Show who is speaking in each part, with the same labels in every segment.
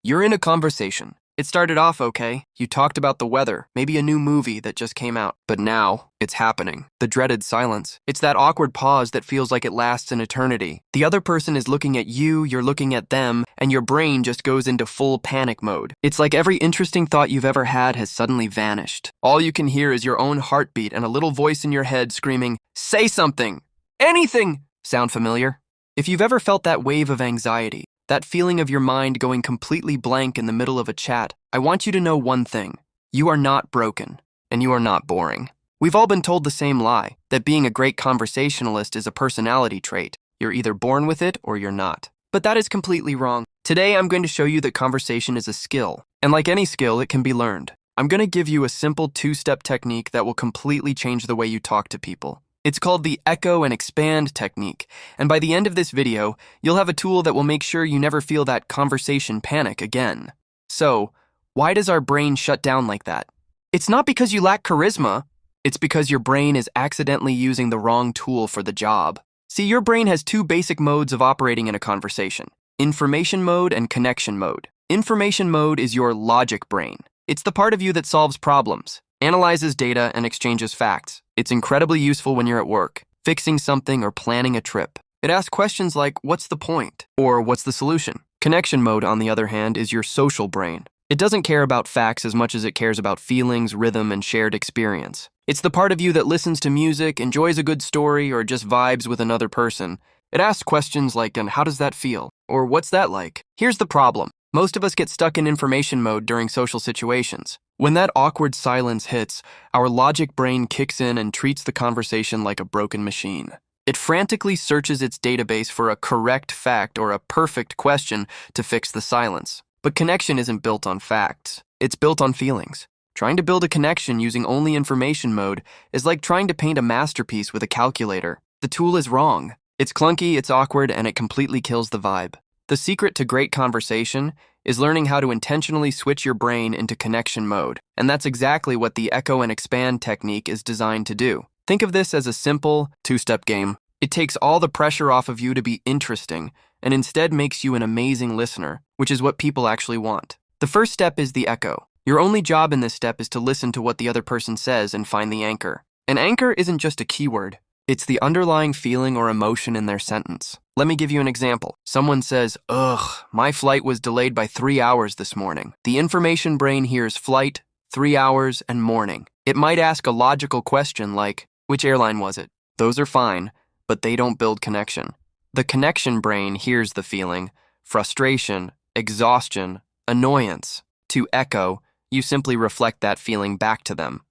Speaker 1: You're in a conversation. It started off okay. You talked about the weather, maybe a new movie that just came out. But now, it's happening. The dreaded silence. It's that awkward pause that feels like it lasts an eternity. The other person is looking at you, you're looking at them, and your brain just goes into full panic mode. It's like every interesting thought you've ever had has suddenly vanished. All you can hear is your own heartbeat and a little voice in your head screaming, "Say something! Anything!" Sound familiar? If you've ever felt that wave of anxiety, that feeling of your mind going completely blank in the middle of a chat, I want you to know one thing. You are not broken, and you are not boring. We've all been told the same lie, that being a great conversationalist is a personality trait. You're either born with it or you're not. But that is completely wrong. Today, I'm going to show you that conversation is a skill, and like any skill, it can be learned. I'm going to give you a simple two-step technique that will completely change the way you talk to people. It's called the echo and expand technique, and by the end of this video, you'll have a tool that will make sure you never feel that conversation panic again. So, why does our brain shut down like that? It's not because you lack charisma, it's because your brain is accidentally using the wrong tool for the job. See, your brain has two basic modes of operating in a conversation: information mode and connection mode. Information mode is your logic brain. It's the part of you that solves problems, analyzes data, and exchanges facts. It's incredibly useful when you're at work, fixing something or planning a trip. It asks questions like, "What's the point?" or "What's the solution?" Connection mode, on the other hand, is your social brain. It doesn't care about facts as much as it cares about feelings, rhythm, and shared experience. It's the part of you that listens to music, enjoys a good story, or just vibes with another person. It asks questions like, "And how does that feel?" or "What's that like?" Here's the problem. Most of us get stuck in information mode during social situations. When that awkward silence hits, our logic brain kicks in and treats the conversation like a broken machine. It frantically searches its database for a correct fact or a perfect question to fix the silence. But connection isn't built on facts. It's built on feelings. Trying to build a connection using only information mode is like trying to paint a masterpiece with a calculator. The tool is wrong. It's clunky, it's awkward, and it completely kills the vibe. The secret to great conversation is learning how to intentionally switch your brain into connection mode, and that's exactly what the echo and expand technique is designed to do. Think of this as a simple two-step game. It takes all the pressure off of you to be interesting, and instead makes you an amazing listener, which is what people actually want. The first step is the echo. Your only job in this step is to listen to what the other person says and find the anchor. An anchor isn't just a keyword. It's the underlying feeling or emotion in their sentence. Let me give you an example. Someone says, "Ugh, my flight was delayed by 3 hours this morning." The information brain hears flight, 3 hours, and morning. It might ask a logical question like, "Which airline was it?" Those are fine, but they don't build connection. The connection brain hears the feeling, frustration, exhaustion, annoyance. To echo, you simply reflect that feeling back to them.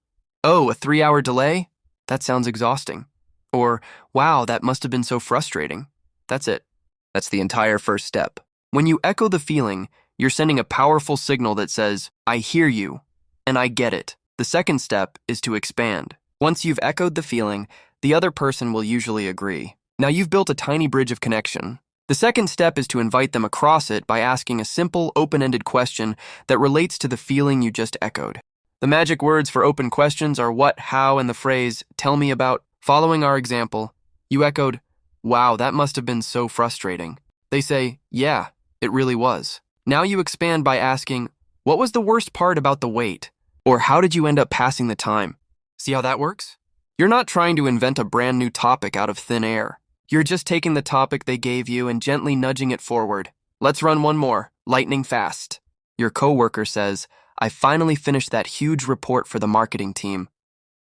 Speaker 1: "Oh, a 3-hour delay? That sounds exhausting." Or, "Wow, that must have been so frustrating." That's it. That's the entire first step. When you echo the feeling, you're sending a powerful signal that says, "I hear you, and I get it." The second step is to expand. Once you've echoed the feeling, the other person will usually agree. Now you've built a tiny bridge of connection. The second step is to invite them across it by asking a simple, open-ended question that relates to the feeling you just echoed. The magic words for open questions are what, how, and the phrase, "Tell me about." Following our example, you echoed, "Wow, that must have been so frustrating." They say, "Yeah, it really was." Now you expand by asking, "What was the worst part about the wait?" Or "How did you end up passing the time?" See how that works? You're not trying to invent a brand new topic out of thin air. You're just taking the topic they gave you and gently nudging it forward. Let's run one more, lightning fast. Your coworker says, "I finally finished that huge report for the marketing team."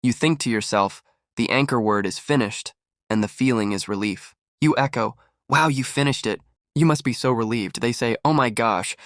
Speaker 1: You think to yourself, the anchor word is finished, and the feeling is relief. You echo, "Wow, you finished it. You must be so relieved." They say, "Oh my gosh,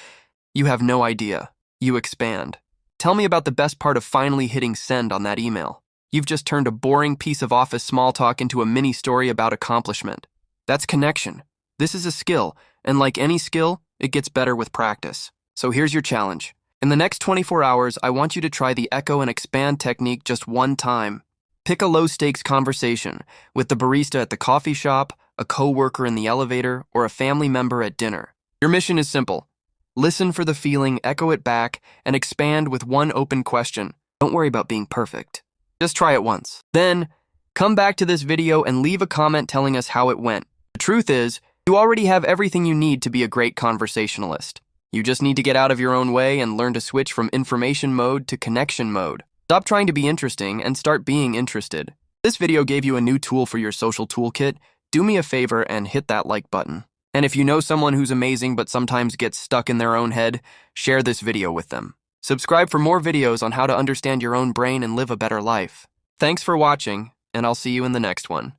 Speaker 1: you have no idea." You expand. "Tell me about the best part of finally hitting send on that email." You've just turned a boring piece of office small talk into a mini story about accomplishment. That's connection. This is a skill, and like any skill, it gets better with practice. So here's your challenge. In the next 24 hours, I want you to try the echo and expand technique just one time. Pick a low-stakes conversation with the barista at the coffee shop, a coworker in the elevator, or a family member at dinner. Your mission is simple. Listen for the feeling, echo it back, and expand with one open question. Don't worry about being perfect. Just try it once. Then, come back to this video and leave a comment telling us how it went. The truth is, you already have everything you need to be a great conversationalist. You just need to get out of your own way and learn to switch from information mode to connection mode. Stop trying to be interesting and start being interested. This video gave you a new tool for your social toolkit. Do me a favor and hit that like button. And if you know someone who's amazing but sometimes gets stuck in their own head, share this video with them. Subscribe for more videos on how to understand your own brain and live a better life. Thanks for watching, and I'll see you in the next one.